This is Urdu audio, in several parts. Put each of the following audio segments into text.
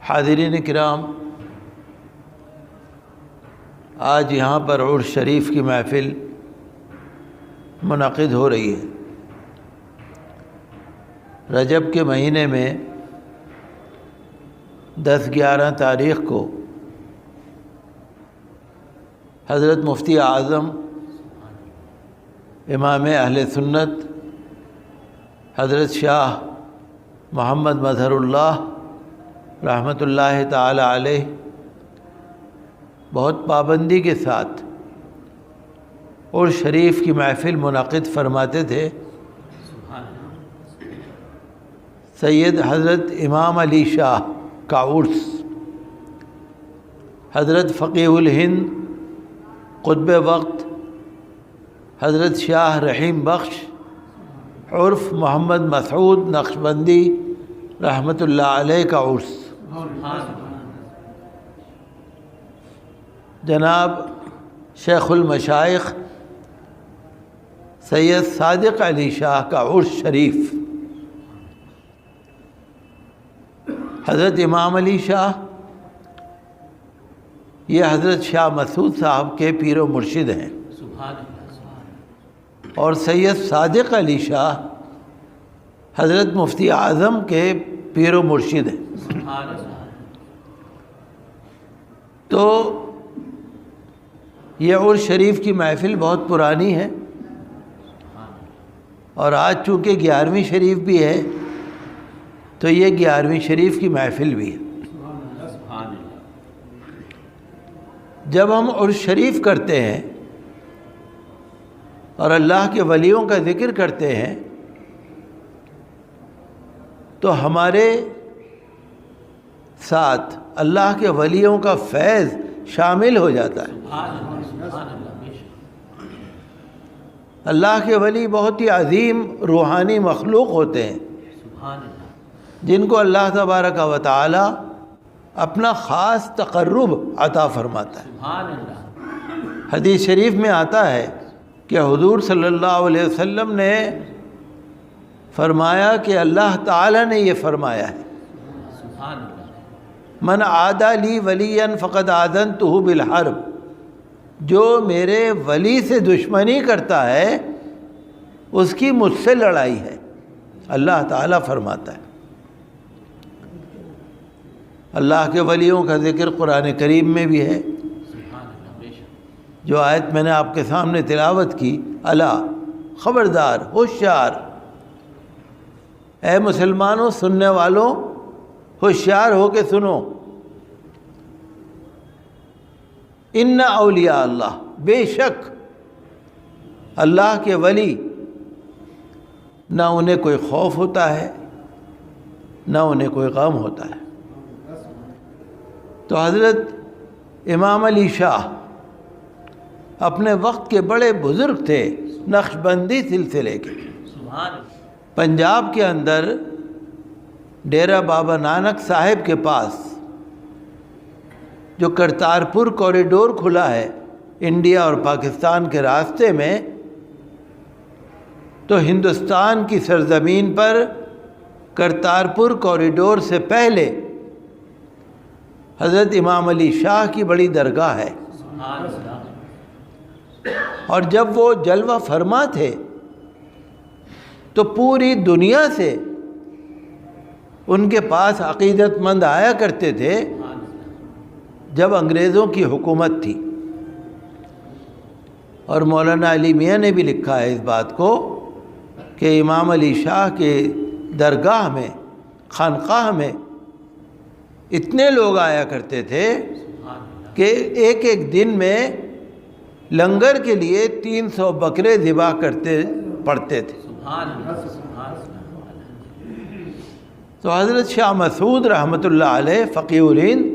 حاضرین کرام، آج یہاں پر عرس شریف کی محفل منعقد ہو رہی ہے۔ رجب کے مہینے میں 10-11 تاریخ کو حضرت مفتی اعظم امام اہل سنت حضرت شاہ محمد مظہر اللہ رحمۃ اللہ تعالی علیہ بہت پابندی کے ساتھ عرس شریف کی محفل منعقد فرماتے تھے۔ سید حضرت امام علی شاہ کا عرس، حضرت فقیہ الہند قطب وقت حضرت شاہ رحیم بخش عرف محمد مسعود نقشبندی رحمۃ اللہ علیہ کا عرس، جناب شیخ المشائخ سید صادق علی شاہ کا عرس شریف، حضرت امام علی شاہ یہ حضرت شاہ مسعود صاحب کے پیر و مرشد ہیں، اور سید صادق علی شاہ حضرت مفتی اعظم کے پیر و مرشد ہیں۔ تو یہ عرس شریف کی محفل بہت پرانی ہے، اور آج چونکہ 11ویں شریف بھی ہے تو یہ 11ویں شریف کی محفل بھی ہے۔ جب ہم عرس شریف کرتے ہیں اور اللہ کے ولیوں کا ذکر کرتے ہیں تو ہمارے ساتھ اللہ کے ولیوں کا فیض شامل ہو جاتا ہے۔ اللہ کے ولی بہت ہی عظیم روحانی مخلوق ہوتے ہیں جن کو اللہ تبارک و تعالی اپنا خاص تقرب عطا فرماتا ہے۔ حدیث شریف میں آتا ہے کہ حضور صلی اللہ علیہ وسلم نے فرمایا کہ اللہ تعالی نے یہ فرمایا ہے، من عادی لی ولیا فقد آذنتہ بالحرب، جو میرے ولی سے دشمنی کرتا ہے اس کی مجھ سے لڑائی ہے، اللہ تعالیٰ فرماتا ہے۔ اللہ کے ولیوں کا ذکر قرآن کریم میں بھی ہے، جو آیت میں نے آپ کے سامنے تلاوت کی، الا خبردار ہوشیار، اے مسلمانوں سننے والوں ہوشیار ہو کے سنو، ان اولیاء اللہ، بے شک اللہ کے ولی نہ انہیں کوئی خوف ہوتا ہے نہ انہیں کوئی غم ہوتا ہے۔ تو حضرت امام علی شاہ اپنے وقت کے بڑے بزرگ تھے، نقشبندی سلسلے کے۔ پنجاب کے اندر ڈیرہ بابا نانک صاحب کے پاس جو کرتارپور کوریڈور کھلا ہے انڈیا اور پاکستان کے راستے میں، تو ہندوستان کی سرزمین پر کرتارپور کوریڈور سے پہلے حضرت امام علی شاہ کی بڑی درگاہ ہے، اور جب وہ جلوہ فرما تھے تو پوری دنیا سے ان کے پاس عقیدت مند آیا کرتے تھے جب انگریزوں کی حکومت تھی۔ اور مولانا علی میاں نے بھی لکھا ہے اس بات کو کہ امام علی شاہ کے درگاہ میں، خانقاہ میں اتنے لوگ آیا کرتے تھے کہ ایک ایک دن میں لنگر کے لیے 300 بکرے ذبح پڑتے تھے۔ تو حضرت شاہ مسعود رحمۃ اللہ علیہ فقیہ الہند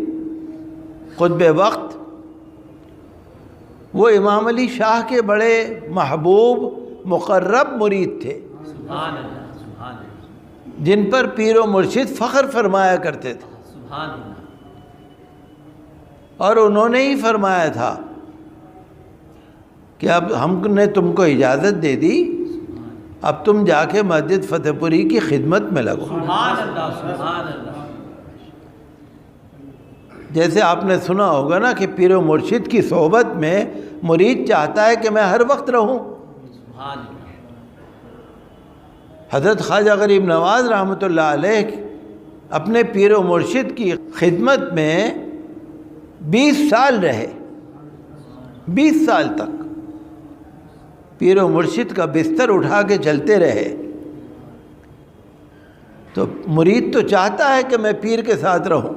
قطب وقت، وہ امام علی شاہ کے بڑے محبوب مقرب مرید تھے، جن پر پیر و مرشد فخر فرمایا کرتے تھے، اور انہوں نے ہی فرمایا تھا کہ اب ہم نے تم کو اجازت دے دی، اب تم جا کے مسجد فتح پوری کی خدمت میں لگو۔ جیسے آپ نے سنا ہوگا نا کہ پیر و مرشد کی صحبت میں مرید چاہتا ہے کہ میں ہر وقت رہوں۔ حضرت خواجہ غریب نواز رحمۃ اللہ علیہ اپنے پیر و مرشد کی خدمت میں 20 سال رہے، 20 سال تک پیر و مرشد کا بستر اٹھا کے چلتے رہے۔ تو مرید تو چاہتا ہے کہ میں پیر کے ساتھ رہوں،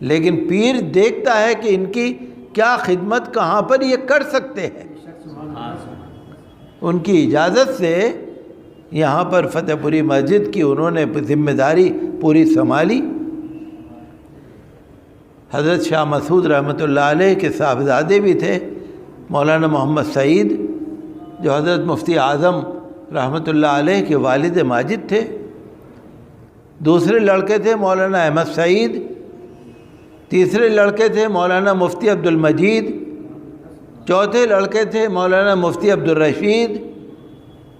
لیکن پیر دیکھتا ہے کہ ان کی کیا خدمت کہاں پر یہ کر سکتے ہیں۔ ان کی اجازت سے یہاں پر فتح پوری مسجد کی انہوں نے ذمہ داری پوری سنبھالی۔ حضرت شاہ مسعود رحمۃ اللہ علیہ کے صاحبزادے بھی تھے مولانا محمد سعید، جو حضرت مفتی اعظم رحمۃ اللہ علیہ کے والد ماجد تھے۔ دوسرے لڑکے تھے مولانا احمد سعید، تیسرے لڑکے تھے مولانا مفتی عبد المجید، چوتھے لڑکے تھے مولانا مفتی عبد الرشید،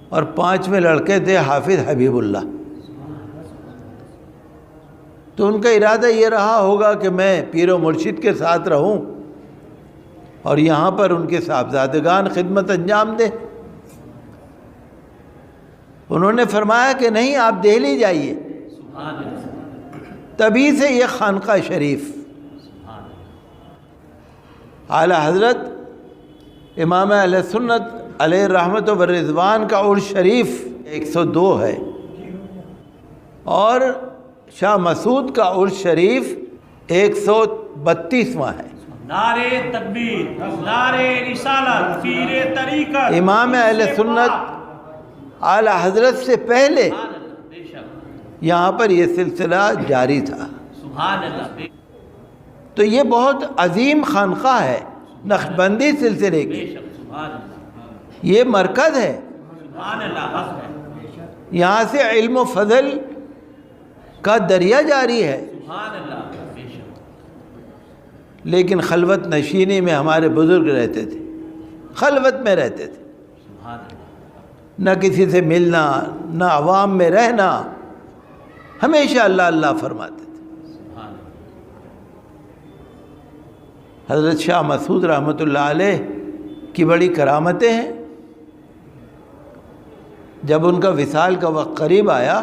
اور 5ویں لڑکے تھے حافظ حبیب اللہ۔ تو ان کا ارادہ یہ رہا ہوگا کہ میں پیر و مرشد کے ساتھ رہوں اور یہاں پر ان کے صاحبزادگان خدمت انجام دیں۔ انہوں نے فرمایا کہ نہیں، آپ دہلی جائیے۔ تبھی سے یہ خانقاہ شریف اعلیٰ حضرت امام اہل سنت علیہ رحمت و رضوان کا عرس شریف 102 ہے، اور شاہ مسعود کا عرس شریف 132واں ہے۔ نعرہ تکبیر، نعرہ رسالت، پیر طریقت۔ امام اہل سنت اعلیٰ حضرت سے پہلے یہاں پر یہ سلسلہ جاری تھا۔ سبحان اللہ۔ تو یہ بہت عظیم خانقاہ ہے نقشبندی سلسلے کی، یہ مرکز ہے۔ یہاں سے علم و فضل کا دریا جاری ہے۔ لیکن خلوت نشینی میں ہمارے بزرگ رہتے تھے، خلوت میں رہتے تھے، نہ کسی سے ملنا، نہ عوام میں رہنا، ہمیشہ اللہ اللہ فرماتے تھے۔ حضرت شاہ مسعود رحمۃ اللہ علیہ کی بڑی کرامتیں ہیں۔ جب ان کا وصال کا وقت قریب آیا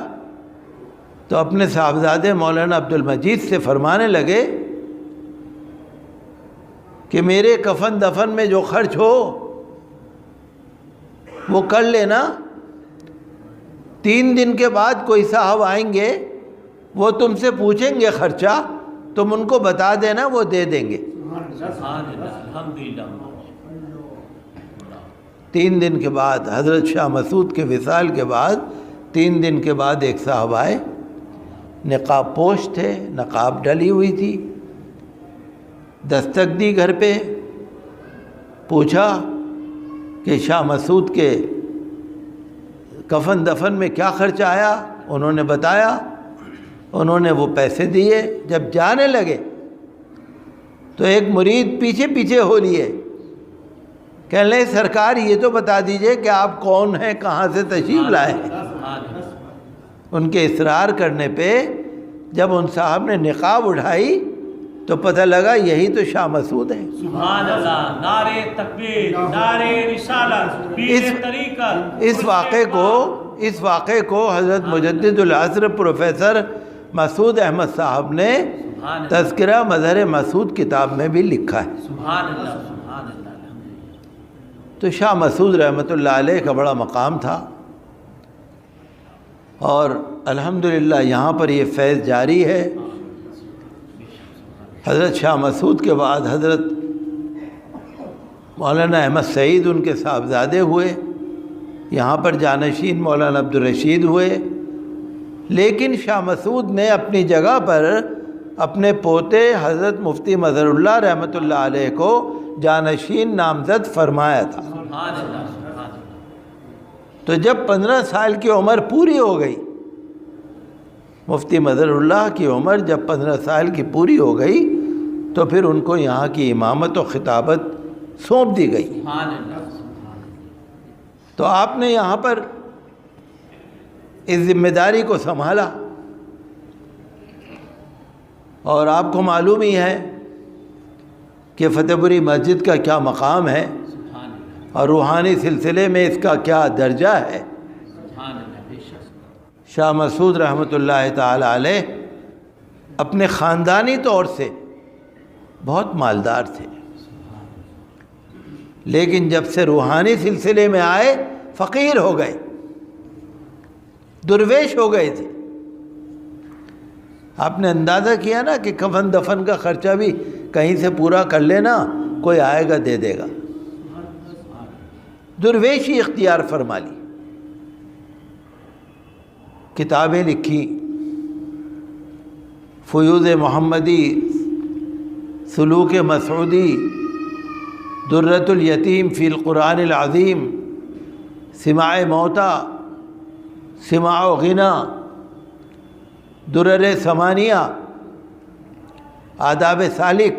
تو اپنے صاحبزادے مولانا عبد المجید سے فرمانے لگے کہ میرے کفن دفن میں جو خرچ ہو وہ کر لینا، 3 دن کے بعد کوئی صاحب آئیں گے، وہ تم سے پوچھیں گے خرچہ، تم ان کو بتا دینا، وہ دے دیں گے۔ 3 دن کے بعد حضرت شاہ مسعود کے وصال کے بعد 3 دن کے بعد ایک صاحب آئے، نقاب پوش تھے، نقاب ڈلی ہوئی تھی، دستک دی گھر پہ، پوچھا کہ شاہ مسعود کے کفن دفن میں کیا خرچ آیا؟ انہوں نے بتایا، انہوں نے وہ پیسے دیے۔ جب جانے لگے تو ایک مرید پیچھے پیچھے ہو لیے، کہنے لگے سرکار یہ تو بتا دیجئے کہ آپ کون ہیں، کہاں سے تشریف لائے ہیں۔ ان کے اصرار کرنے پہ جب ان صاحب نے نقاب اٹھائی تو پتہ لگا یہی تو شاہ مسعود ہیں۔ سبحان اللہ، نعرہ تکبیر، نعرہ رسالت، پیر طریقت۔ اس واقعے کو حضرت مجدد العصر پروفیسر مسعود احمد صاحب نے تذکرہ مظہر مسعود کتاب میں بھی لکھا ہے۔ سبحان اللہ، سبحان اللہ۔ تو شاہ مسعود رحمۃ اللہ علیہ کا بڑا مقام تھا، اور الحمدللہ یہاں پر یہ فیض جاری ہے۔ حضرت شاہ مسعود کے بعد حضرت مولانا احمد سعید ان کے صاحبزادے ہوئے، یہاں پر جانشین مولانا عبد الرشید ہوئے، لیکن شاہ مسعود نے اپنی جگہ پر اپنے پوتے حضرت مفتی مظہر اللہ رحمۃ اللہ علیہ کو جانشین نامزد فرمایا تھا۔ تو جب 15 سال کی عمر پوری ہو گئی، مفتی مظہر اللہ کی عمر جب 15 سال کی پوری ہو گئی تو پھر ان کو یہاں کی امامت و خطابت سونپ دی گئی۔ تو آپ نے یہاں پر اس ذمہ داری کو سنبھالا، اور آپ کو معلوم ہی ہے کہ فتح پوری مسجد کا کیا مقام ہے سبحان اللہ اور روحانی سلسلے میں اس کا کیا درجہ ہے۔ سبحان اللہ بے شک شاہ مسعود رحمۃ اللہ تعالی علیہ اپنے خاندانی طور سے بہت مالدار تھے، لیکن جب سے روحانی سلسلے میں آئے فقیر ہو گئے، درویش ہو گئے تھے۔ آپ نے اندازہ کیا نا کہ کفن دفن کا خرچہ بھی کہیں سے پورا کر لینا، کوئی آئے گا دے دے گا، درویشی اختیار فرما لی، کتابیں لکھی، فیوض محمدی، سلوک مسعودی، درۃ الیتیم فی القرآن العظیم، سماع موتا، سماع و غنا، درر ثمانیہ، آداب سالک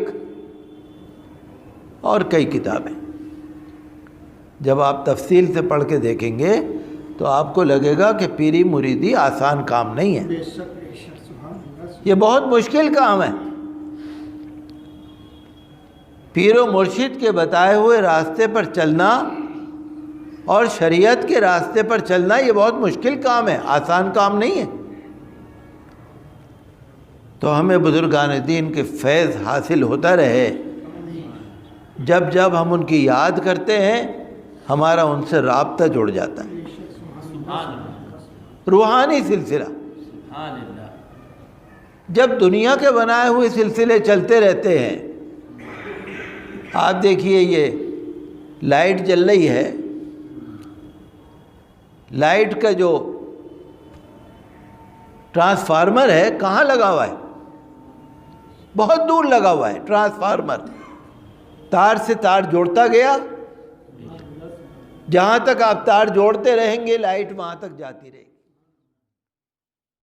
اور کئی کتابیں۔ جب آپ تفصیل سے پڑھ کے دیکھیں گے تو آپ کو لگے گا کہ پیری مریدی آسان کام نہیں ہے، یہ بہت مشکل کام ہے۔ پیر و مرشد کے بتائے ہوئے راستے پر چلنا اور شریعت کے راستے پر چلنا یہ بہت مشکل کام ہے، آسان کام نہیں ہے۔ تو ہمیں بزرگان دین کے فیض حاصل ہوتا رہے، جب جب ہم ان کی یاد کرتے ہیں ہمارا ان سے رابطہ جڑ جاتا ہے، سبحان اللہ روحانی سلسلہ۔ سبحان اللہ جب دنیا کے بنائے ہوئے سلسلے چلتے رہتے ہیں، آپ دیکھیے یہ لائٹ جل رہی ہے، لائٹ کا جو ٹرانسفارمر ہے کہاں لگا ہوا ہے؟ بہت دور لگا ہوا ہے ٹرانسفارمر، تار سے تار جوڑتا گیا، جہاں تک آپ تار جوڑتے رہیں گے لائٹ وہاں تک جاتی رہے گی۔